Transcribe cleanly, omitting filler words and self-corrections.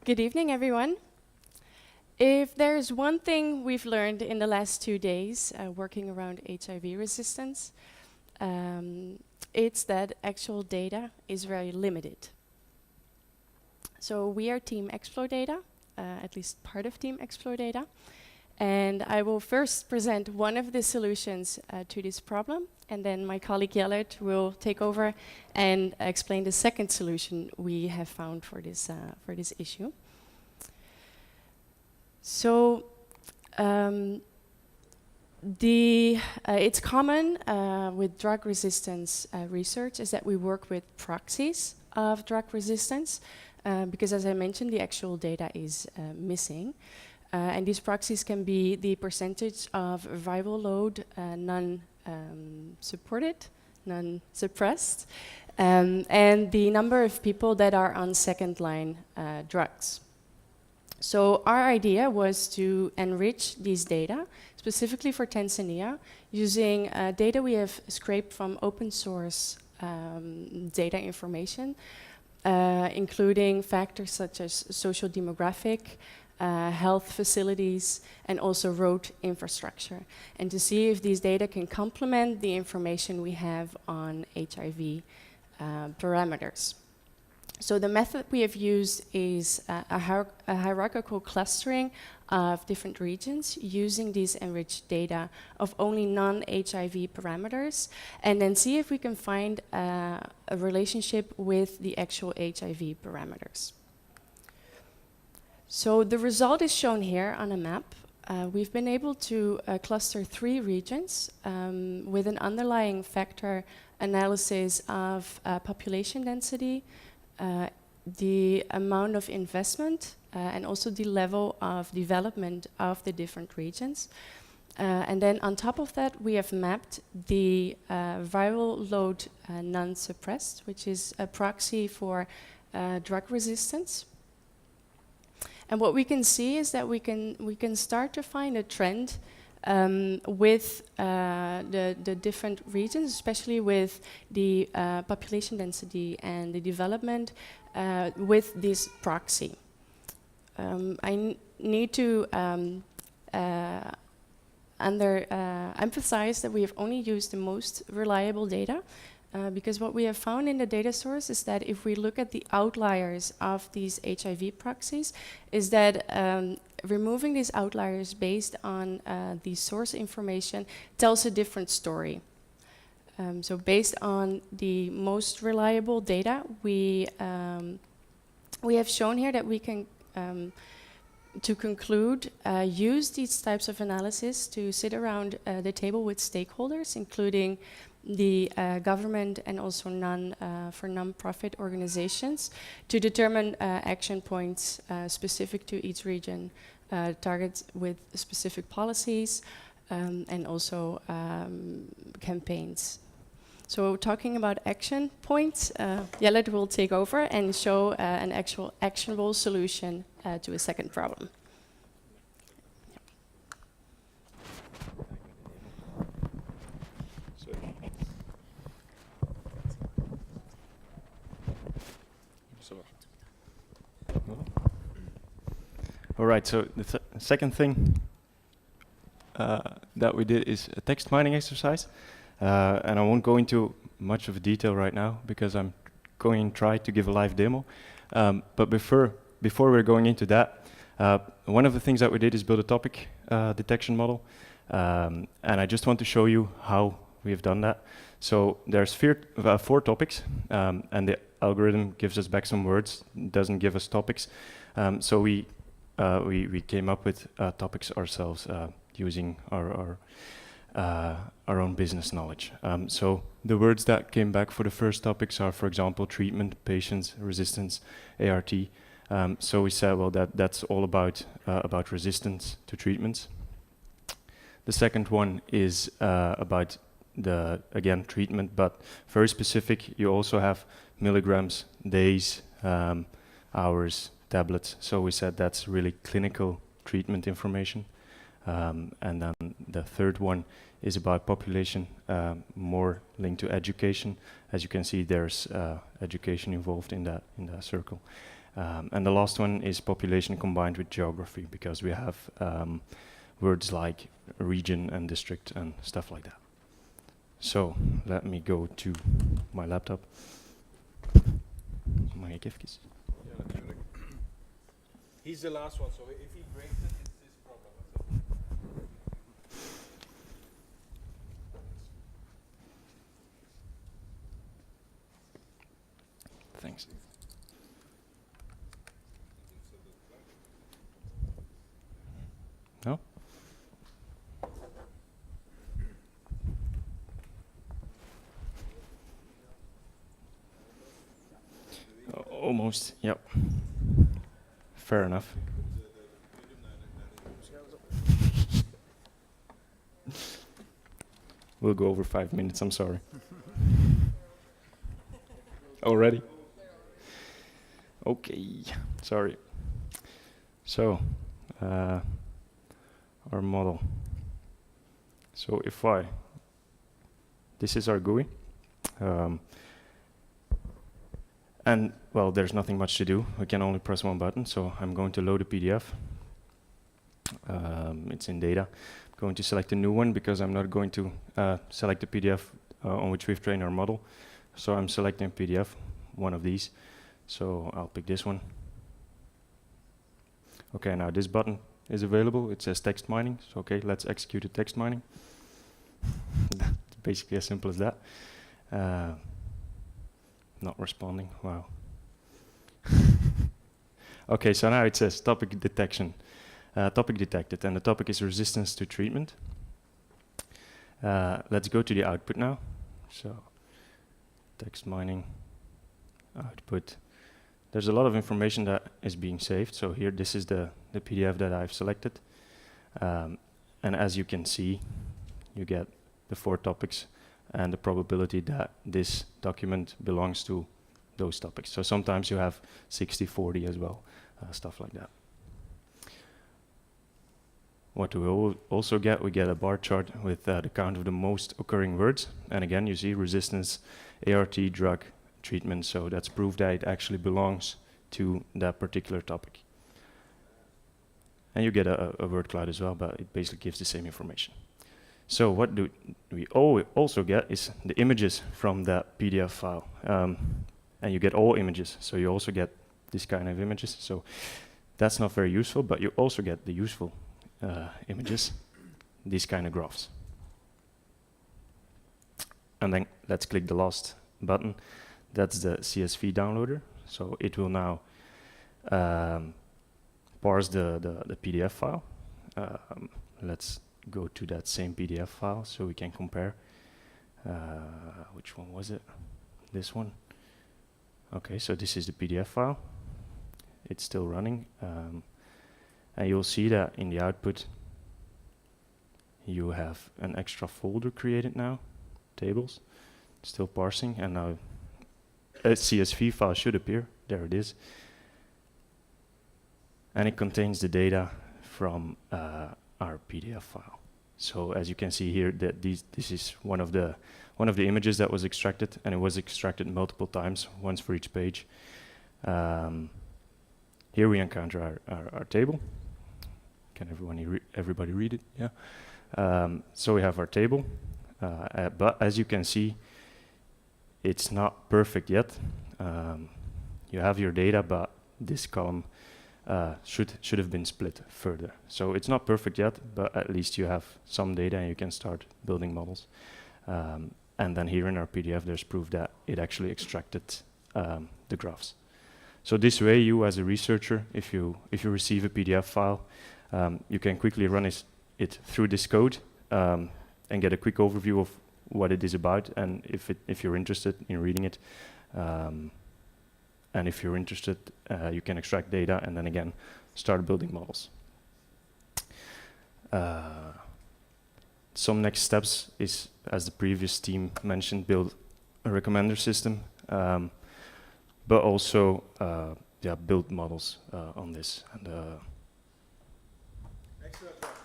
Good evening, everyone. If there's one thing we've learned in the last 2 days working around HIV resistance, it's that actual data is very limited. So we are Team Xplodata, at least part of Team Xplodata. And I will first present one of the solutions to this problem, and then my colleague Jellert will take over and explain the second solution we have found for this issue. So it's common with drug resistance research is that we work with proxies of drug resistance, because as I mentioned, the actual data is missing. And these proxies can be the percentage of viral load non-suppressed, and the number of people that are on second-line drugs. So our idea was to enrich these data, specifically for Tanzania, using data we have scraped from open source data information, including factors such as socio-demographic, health facilities, and also road infrastructure, and to see if these data can complement the information we have on HIV parameters. So the method we have used is a hierarchical clustering of different regions using these enriched data of only non-HIV parameters, and then see if we can find a relationship with the actual HIV parameters. So the result is shown here on a map. We've been able to cluster 3 regions with an underlying factor analysis of population density, the amount of investment, and also the level of development of the different regions. And then on top of that, we have mapped the viral load non-suppressed, which is a proxy for drug resistance. And what we can see is that we can start to find a trend with the different regions, especially with the population density and the development with this proxy. I need to emphasize that we have only used the most reliable data, because what we have found in the data source is that if we look at the outliers of these HIV proxies, is that removing these outliers based on the source information tells a different story. So based on the most reliable data, we have shown here that we can, to conclude, use these types of analysis to sit around the table with stakeholders, including the government and also non-profit organizations, to determine action points specific to each region, targets with specific policies, and also campaigns. So talking about action points, Jellert will take over and show an actual actionable solution to a second problem. All right, so the second thing that we did is a text mining exercise. And I won't go into much of detail right now because I'm going to try to give a live demo. But before we're going into that, one of the things that we did is build a topic detection model. And I just want to show you how we have done that. So there's 4 topics, and the algorithm gives us back some words, doesn't give us topics. So we came up with topics ourselves using our own business knowledge. So the words that came back for the first topics are, for example, treatment, patients, resistance, ART. So we said, well, that's all about resistance to treatments. The second one is about again, treatment, but very specific. You also have milligrams, days, hours, tablets. So we said that's really clinical treatment information. And then the third one is about population, more linked to education. As you can see, there's education involved in that circle. And the last one is population combined with geography, because we have words like region and district and stuff like that. So let me go to my laptop. Mag ik even? Ja, natuurlijk. He's the last one, so if he breaks it, it's his problem. Thanks. No? Almost, yep. Fair enough. We'll go over 5 minutes, I'm sorry. Already? Okay, sorry. So, our model. So if this is our GUI. And, well, there's nothing much to do. We can only press one button, so I'm going to load a PDF. It's in data. I'm going to select a new one because I'm not going to select the PDF on which we've trained our model. So I'm selecting PDF, one of these. So I'll pick this one. Okay, now this button is available. It says text mining. So okay, let's execute the text mining. It's basically as simple as that. Not responding, wow. Okay, so now it says topic detection. Topic detected, and the topic is resistance to treatment. Let's go to the output now. So, text mining, output. There's a lot of information that is being saved. So here, this is the PDF that I've selected. And as you can see, you get the 4 topics and the probability that this document belongs to those topics. So sometimes you have 60-40 as well, stuff like that. What do we also get? We get a bar chart with the count of the most occurring words. And again, you see resistance, ART, drug, treatment. So that's proof that it actually belongs to that particular topic. And you get a word cloud as well, but it basically gives the same information. So what do we also get is the images from that PDF file. And you get all images, so you also get this kind of images. So that's not very useful, but you also get the useful images, these kind of graphs. And then let's click the last button. That's the CSV downloader. So it will now parse the PDF file. Let's go to that same PDF file so we can compare. Which one was it? This one. Okay, so this is the PDF file. It's still running. And you'll see that in the output, you have an extra folder created now, tables, still parsing, and now a CSV file should appear. There it is. And it contains the data from our PDF file. So as you can see here, that this is one of the images that was extracted, and it was extracted multiple times, once for each page. Here we encounter our table. Can everybody read it? Yeah. So we have our table, but as you can see, it's not perfect yet. You have your data, but this column should have been split further. So it's not perfect yet, but at least you have some data and you can start building models. And then here in our PDF, there's proof that it actually extracted the graphs. So this way, you as a researcher, if you receive a PDF file, you can quickly run it through this code and get a quick overview of what it is about, and if you're interested in reading it. And if you're interested, you can extract data and then again start building models. Some next steps is, as the previous team mentioned, build a recommender system, but also build models on this. And Excellent.